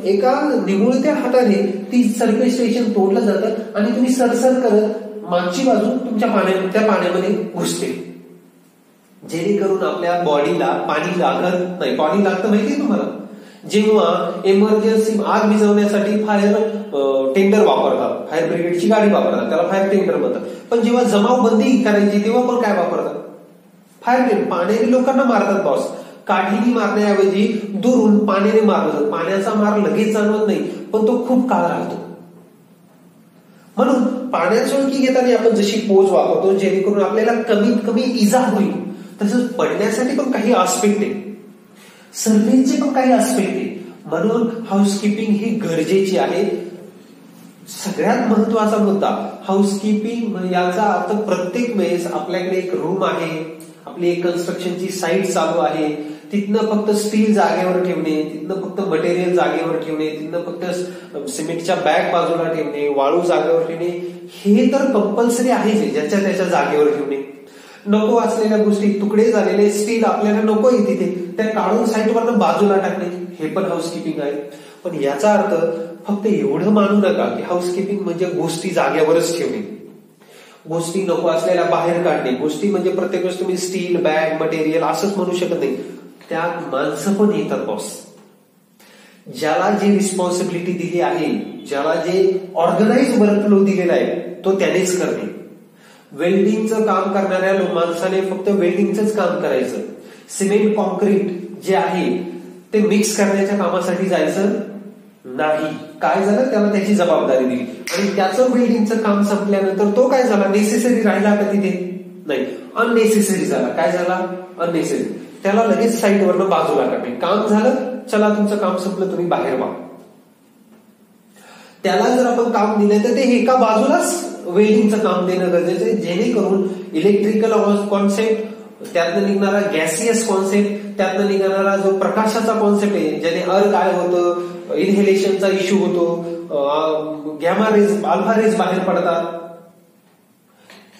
एका निमुळत्या हाताने ती सरफेस टेन्शन तोडलं जातं आणि तुम्ही सरसर करत मागची बाजू तुमच्या त्या पाण्यामध्ये घुसते, जेणेकरून आपल्या बॉडीला पाणी लागत नाही. पाणी लागतं माहितीये तुम्हाला, जेव्हा इमर्जन्सी आग विझवण्यासाठी फायर टेंडर वापरतात, फायर ब्रिगेडची गाडी वापरतात, त्याला फायर टेंडर म्हणतात. पण जेव्हा जमावबंदी करायची तेव्हा पण काय वापरतात, फायर टेंडर. पाण्याने लोकांना मारतात बॉस, काठीने मारण्याऐवजी दुरून पाण्याने मारलं. पाण्याचा मार लगेच जाणवत नाही, पण तो खूप काळ राहतो. म्हणून पाण्याची ओळखी घेताना आपण जशी पोज वापरतो जेणेकरून आपल्याला कमीत कमी इजा होईल, तसंच पडण्यासाठी पण काही आस्पेक्ट आहे, सर्व्हिसचे पण काही आस्पेक्ट आहे. म्हणून हाऊसकीपिंग ही गरजेची आहे. सगळ्यात महत्वाचा मुद्दा हाऊसकीपिंग, याचा अर्थ प्रत्येक वेळेस आपल्याकडे एक रूम आहे, आपली एक कन्स्ट्रक्शनची साईट चालू आहे, तिथनं फक्त स्टील जागेवर ठेवणे, तिथनं फक्त मटेरियल जागेवर ठेवणे, तिथनं फक्त सिमेंटच्या बॅग बाजूला ठेवणे, वाळू जागेवर ठेवणे, हे तर कंपल्सरी आहे, ज्याच्या त्याच्या जागेवर ठेवणे. नको असलेल्या गोष्टी, तुकडे झालेले स्टील आपल्याला नको आहे तिथे, त्या काढून साईटवरनं बाजूला टाकणे, हे पण हाऊसकीपिंग आहे. पण याचा अर्थ फक्त एवढं मानू नका की हाऊसकीपिंग म्हणजे गोष्टी जागेवरच ठेवणे, गोष्टी नको असलेल्या बाहेर काढणे. गोष्टी म्हणजे प्रत्येक गोष्ट तुम्ही स्टील, बॅग, मटेरियल असंच म्हणू शकत नाही, त्यात माणसं पण येतात बॉस. ज्याला जी रिस्पॉन्सिबिलिटी दिली आहे, ज्याला जे ऑर्गनाइज वर्कफ्लो दिलेला आहे, तो त्यानेच करणे. वेल्डिंगचं काम करणाऱ्या माणसाने फक्त वेल्डिंगचंच काम करायचं, सिमेंट कॉन्क्रीट जे आहे ते मिक्स करण्याच्या कामासाठी जायचं नाही. काय झालं, त्याला त्याची जबाबदारी दिली आणि त्याचं वेल्डिंगचं काम संपल्यानंतर तो काय झाला, नेसेसरी राहिला का तिथे, नाही, अननेसेसरी झाला. काय झाला, अननेसेसरी. त्याला लगेच साईटवरनं बाजूला काढणे, काम झालं, चला तुमचं काम संपलं, तुम्ही बाहेर व्हा. त्याला जर आपण काम दिलं तर ते एका बाजूलाच वेल्डिंगचं काम देणं गरजेचं आहे, जेणेकरून इलेक्ट्रिकल कॉन्सेप्ट, त्यातनं निघणारा गॅसियस कॉन्सेप्ट, त्यातनं निघणारा जो प्रकाशाचा कॉन्सेप्ट आहे, ज्याने काय होतं, इनहेलेशनचा इश्यू होतो, गॅमा रेज, अल्फा रेज बाहेर पडतात,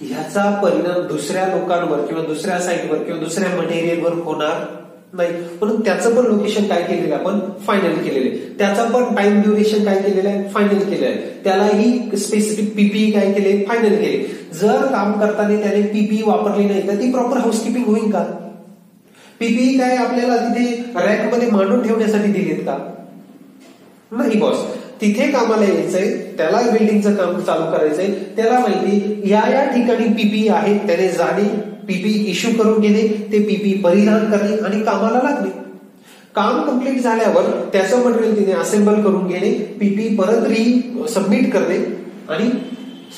ह्याचा परिणाम दुसऱ्या लोकांवर किंवा दुसऱ्या साईटवर किंवा दुसऱ्या मटेरियलवर होणार नाही. म्हणून त्याचं पण लोकेशन काय केलेलं आपण फायनल केलेलं आहे, त्याचा पण टाइम ड्युरेशन काय केलेलं आहे, फायनल केलेलं आहे, त्यालाही स्पेसिफिक पीपीई काय केले, फायनल केले. जर काम करताना त्याने पीपीई वापरली नाही तर ती प्रॉपर हाऊसकीपिंग होईल का? पीपीई काय आपल्याला तिथे रॅकमध्ये मांडून ठेवण्यासाठी दिलेत का? नाही बॉस, तिथे कामाला यायचंय, त्याला बिल्डिंगचं काम चालू करायचंय, त्याला माहिती या ठिकाणी पीपीई आहे, त्याने जाणे, पीपीई इश्यू करून घेणे, ते पीपीई परिधान करणे आणि कामाला लागणे. काम कम्प्लीट झाल्यावर त्याचं मटेरियल तिने असेंबल करून घेणे, पीपीई परत सबमिट करणे आणि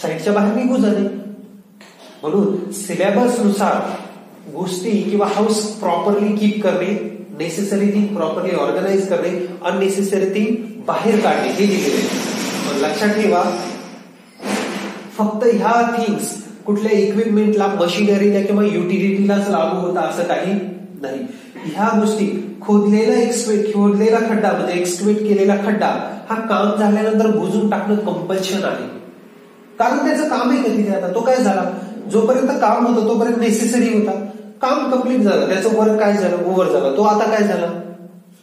साईटच्या बाहेर निघून जाणे. म्हणून सिलेबस नुसार गोष्टी किंवा हाऊस प्रॉपरली कीप करणे, नेसेसरी थिंग प्रॉपरली ऑर्गनाइज करणे, अननेसेसरी थिंग बाहेर काढणे, हे दिलेले आहे. लक्षात ठेवा, फक्त ह्या थिंग्स कुठल्या इक्विपमेंटला, मशिनरीला किंवा युटिलिटीलाच लागू होता असं काही नाही. ह्या गोष्टी खोदलेला खड्डा म्हणजे एक्सक्वेट केलेला खड्डा हा काम झाल्यानंतर बुजून टाकणं कंपल्शन आहे, कारण त्याचं काम आहे का तिथे. आता तो काय झाला, जोपर्यंत काम होतं तोपर्यंत नेसेसरी होता, काम कम्प्लीट झालं, त्याचं वर्क काय झालं, ओव्हर झाला, तो आता काय झाला,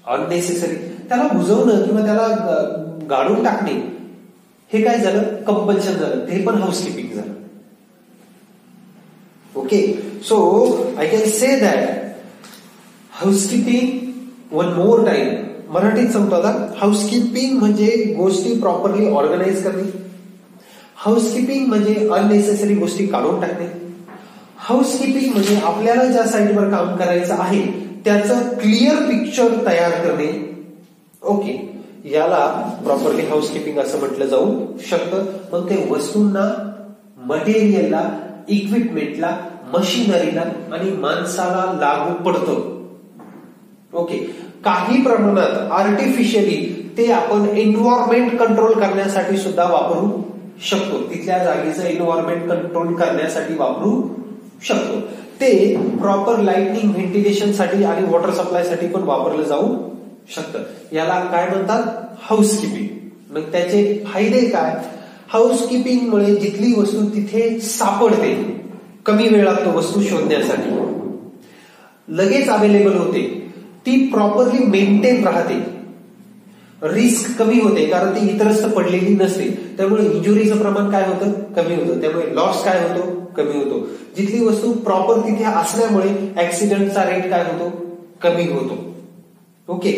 अननेसेसरी. त्याला बुजवणं किंवा त्याला गाडून टाकणे हे काय झालं, कंपल्शन झालं, ते पण हाऊसकीपिंग झालं. Okay, so I can say that housekeeping, one more time मराठीत सांगतो आता. हाऊसकीपिंग म्हणजे गोष्टी प्रॉपरली ऑर्गनाइज करणे, हाऊसकीपिंग म्हणजे अननेसेसरी गोष्टी काढून टाकणे, हाऊसकीपिंग म्हणजे आपल्याला ज्या साईटवर काम करायचं आहे त्याचं क्लिअर पिक्चर तयार करणे. ओके, याला प्रॉपरली हाऊसकीपिंग असं म्हटलं जाऊ शकतं. मग ते वस्तूंना, मटेरियलला, इक्विपमेंटला, मशिनरीला आणि माणसाला लागू पडतं. ओके, काही प्रमाणात आर्टिफिशियली ते आपण एन्व्हायरमेंट कंट्रोल करण्यासाठी सुद्धा वापरू शकतो, तिथल्या जागेचं एन्व्हायरमेंट कंट्रोल करण्यासाठी वापरू शकतो. ते प्रॉपर लाइटनिंग, व्हेंटिलेशन साठी आणि वॉटर सप्लाय साठी पण वापरलं जाऊ शकतं. याला काय म्हणतात, हाऊसकीपिंग. मग त्याचे फायदे काय, हाऊसकीपिंग मुळे जिथली वस्तू तिथे सापडते, कमी वेळ लागतो वस्तू शोधण्यासाठी, लगेच अवेलेबल होते, ती प्रॉपरली मेंटेन राहते, रिस्क कमी होते कारण ती इतरस्त पडलेली नसते, त्यामुळे इंजुरीचं प्रमाण काय होतं, कमी होतं, त्यामुळे लॉस काय होतो, कमी होतो. जिथली वस्तू प्रॉपर तिथे असल्यामुळे ऍक्सिडेंटचा रेट काय होतो, कमी होतो. ओके,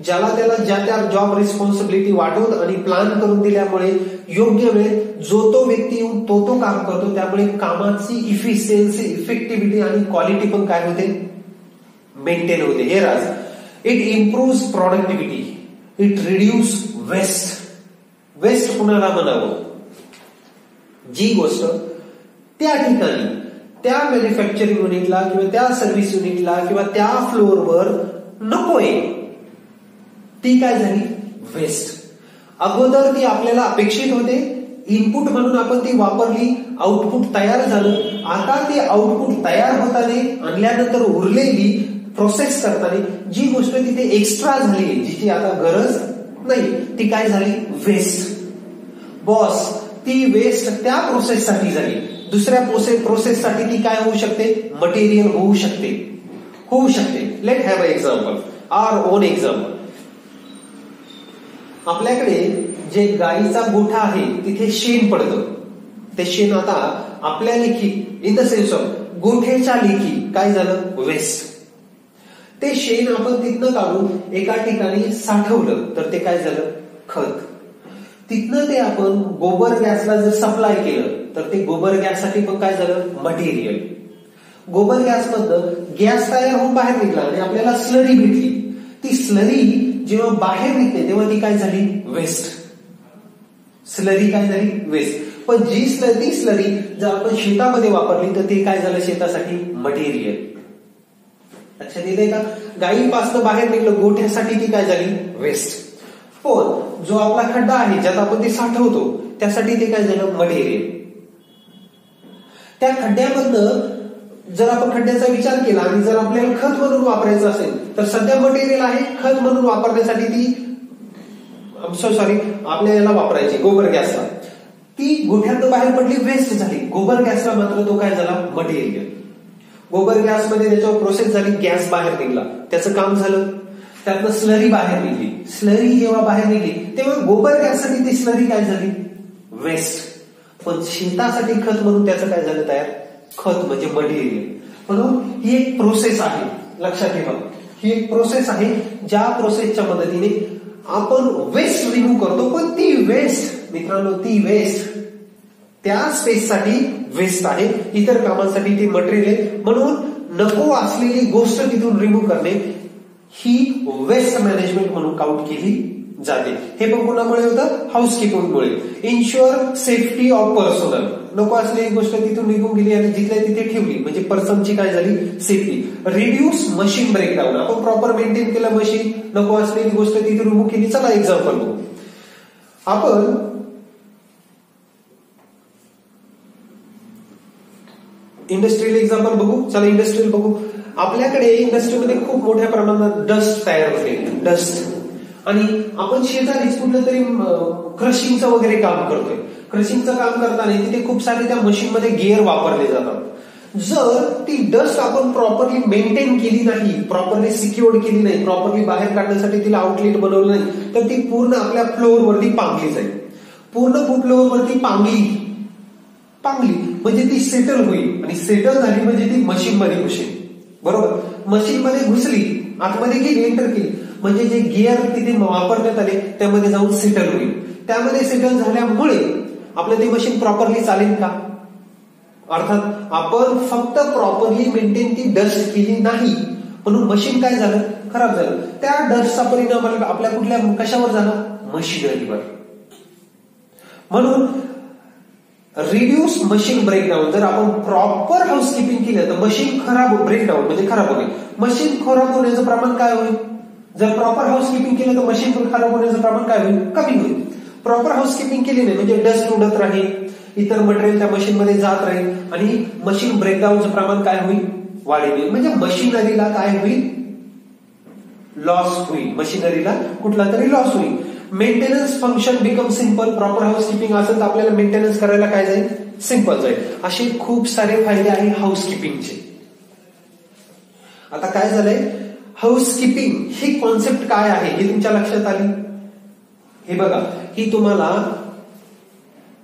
ज्याला त्याला ज्या त्या जॉब रिस्पॉन्सिबिलिटी वाटून आणि प्लॅन करून दिल्यामुळे योग्य वेळ जो तो व्यक्ती येऊन तो काम करतो, त्यामुळे कामाची इफिशियन्सी, इफेक्टिव्हिटी आणि क्वालिटी पण काय होते, मेंटेन होते. हे राज it improve productivity, it reduce waste. Waste कुणाला म्हणावं, जी गोष्ट त्या ठिकाणी त्या मॅन्युफॅक्चरिंग युनिटला किंवा त्या सर्व्हिस युनिटला किंवा त्या फ्लोअरवर नकोय, ती काय झाली, वेस्ट. अगोदर ती आपल्याला अपेक्षित होते, इनपुट म्हणून आपण ती वापरली, आउटपुट तयार झालं. आता ते आउटपुट तयार होताना आणल्यानंतर उरलेली प्रोसेस करताना जी गोष्ट तिथे एक्स्ट्रा झाली, जिची आता गरज नाही, ती काय झाली, वेस्ट. बॉस, ती वेस्ट त्या प्रोसेससाठी झाली, दुसऱ्या प्रोसेससाठी ती काय होऊ शकते, मटेरियल होऊ शकते. Let have a example, our own example. आपल्याकडे जे गाईचा गोठा आहे तिथे शेण पडतं, ते शेण आता आपल्या लेखी इन द सेन्स ऑफ गोठ्याच्या लेखी काय झालं, वेस्ट. ते शेण आपण तिथनं काढून एका ठिकाणी साठवलं तर ते काय झालं, खत. तिथनं ते आपण गोबर गॅसला जर सप्लाय केलं तर ते गोबर गॅससाठी पण काय झालं, मटेरियल. गोबर गॅस मधनं गॅस तयार होऊन बाहेर निघला आणि आपल्याला स्लरी भेटली. ती स्लरी जेव्हा बाहेर निघते तेव्हा ती काय झाली, वेस्ट. स्लरी काय झाली, वेस्ट. पण जी स्लरी जर आपण शेतामध्ये वापरली तर ते काय झालं, शेतासाठी मटेरियल. लक्षात येते का, गायीपासून बाहेर निघलं गोठ्यासाठी ती काय झाली, वेस्ट. पण जो आपला खड्डा आहे ज्यात आपण ते साठवतो त्यासाठी ते काय झालं, मटेरियल. त्या खड्ड्यामधनं जर आपण खड्ड्याचा विचार केला आणि जर आपल्याला खत म्हणून वापरायचं असेल तर सध्या मटेरियल आहे, खत म्हणून वापरण्यासाठी ती आपल्या याला वापरायची, गोबर गॅसला. ती गोठ्यातनं बाहेर पडली, वेस्ट झाली. गोबर गॅसला मात्र तो काय झाला, मटेरियल. गोबर गॅस मध्ये त्याच्यावर प्रोसेस झाली, गॅस बाहेर निघला, त्याचं काम झालं. त्यातनं स्लरी बाहेर निघली. स्लरी जेव्हा बाहेर निघली तेव्हा गोबर गॅससाठी ती स्लरी काय झाली, वेस्ट. पण शेतासाठी खत म्हणून त्याचं काय झालं तयार, खत म्हणजे मटेरियल. म्हणून ही एक प्रोसेस आहे, लक्षात ठेवा. ही एक प्रोसेस आहे ज्या प्रोसेसच्या मदतीने आपण वेस्ट रिमूव्ह करतो. पण ती वेस्ट मित्रांनो, ती वेस्ट त्या स्पेससाठी वेस्ट आहे, इतर कामांसाठी ती मटेरियल आहे. म्हणून नको असलेली गोष्ट तिथून रिमूव्ह करणे ही वेस्ट मॅनेजमेंट म्हणून काउंट केली जाते. हे पण कोणामुळे होतं, हाऊसकीपिंगमुळे. इन्शुअर सेफ्टी ऑफ पर्सनल, नको असलेली गोष्ट तिथून निघून गेली आणि जिथल्या तिथे ठेवली म्हणजे पर्सनची काय झाली, सेफ्टी. रिड्यूस मशीन ब्रेकडाऊन, आपण प्रॉपर मेंटेन केलं मशीन, नको असलेली गोष्ट तिथे रिमूव्ह केली. चला एक्झाम्पल बघू. आपण इंडस्ट्रियल एक्झाम्पल बघू. चला इंडस्ट्रियल बघू. आपल्याकडे इंडस्ट्रीमध्ये खूप मोठ्या प्रमाणात डस्ट तयार होते, डस्ट. आणि आपण शेजारीच कुठलं तरी क्रशिंगचं वगैरे काम करतोय. क्रशिंगचं काम करताना तिथे खूप सारे त्या मशीनमध्ये गिअर वापरले जातात. जर ती डस्ट आपण प्रॉपरली मेंटेन केली नाही, प्रॉपरली सिक्युअर्ड केली नाही, प्रॉपरली बाहेर काढण्यासाठी तिला आउटलेट बनवलं नाही तर ती पूर्ण आपल्या फ्लोअरवरती पांगली जाईल. पूर्ण फ्लोअरवरती पांगली म्हणजे ती सेटल होईल आणि सेटल झाली म्हणजे ती मशीन मध्ये घुसेल. बरोबर, मशीन मध्ये घुसली, आतमध्ये गेली, एंटर केली म्हणजे जे गिअर तिथे वापरण्यात आले त्यामध्ये जाऊन सेटल होईल. त्यामध्ये सेटल झाल्यामुळे आपलं ते मशीन प्रॉपरली चालेल का? अर्थात आपण फक्त प्रॉपरली मेंटेन ती डस्ट केली नाही म्हणून मशीन काय झालं, खराब झालं. त्या डस्टचा परिणाम आपल्या कुठल्या कशावर झाला, मशिनरीवर. म्हणून रिड्यूस मशीन ब्रेकडाऊन, जर आपण प्रॉपर हाऊसकीपिंग केलं तर मशीन ब्रेकडाऊन म्हणजे खराब होणे. मशीन खराब होण्याचं प्रमाण काय होईल, जर प्रॉपर हाऊसकीपिंग केलं तर मशीन खराब होण्याचं प्रमाण काय होईल, कमी होईल. प्रॉपर हाऊसकीपिंग केली नाही म्हणजे डस्ट उडत राहील, इतर मटेरियल त्या मशीन मध्ये जात राहील आणि मशीन ब्रेकडाऊनचं प्रमाण काय होईल, वाढेल. म्हणजे मशिनरीला काय होईल, लॉस होईल. मशिनरीला कुठला तरी लॉस होईल. Maintenance function become simple. Proper housekeeping असेल तर आपल्याला मेंटेनन्स करायला काय जाईल, सिंपल जाईल. असे खूप सारे फायदे आहेत हाऊसकीपिंगचे. आता काय झालंय, हाऊसकीपिंग ही कॉन्सेप्ट काय आहे हे तुमच्या लक्षात आली. हे बघा, ही तुम्हाला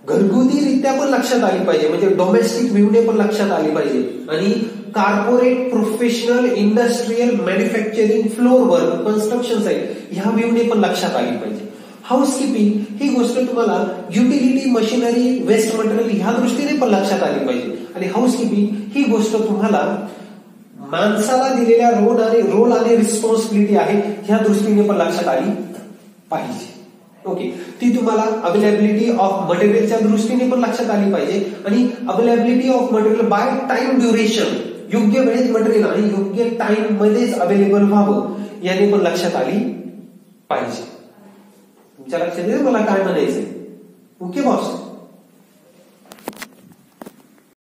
घरगुतीरित्या पण लक्षात आली पाहिजे, म्हणजे डोमेस्टिक व्ह्यूने पण लक्षात आली पाहिजे, आणि corporate, professional, industrial, manufacturing, floor work, construction site ह्या व्ह्यूने पण लक्षात आली पाहिजे. हाऊसकीपिंग ही गोष्ट तुम्हाला युटिलिटी, मशिनरी, वेस्ट मटेरियल ह्या दृष्टीने पण लक्षात आली पाहिजे. आणि हाऊसकीपिंग ही गोष्ट तुम्हाला माणसाला दिलेल्या रोल आणि रिस्पॉन्सिबिलिटी आहे ह्या दृष्टीने पण लक्षात आली पाहिजे. ओके, ती तुम्हाला अवेलेबिलिटी ऑफ मटेरियलच्या दृष्टीने पण लक्षात आली पाहिजे, आणि availability of material by time duration, योग्य वेळेत मटेरियल आणि योग्य टाइम मध्येच अवेलेबल व्हावं याने पण लक्षात आली पाहिजे. तुमच्या लक्षात येईल मला काय म्हणायचंय. Okay boss.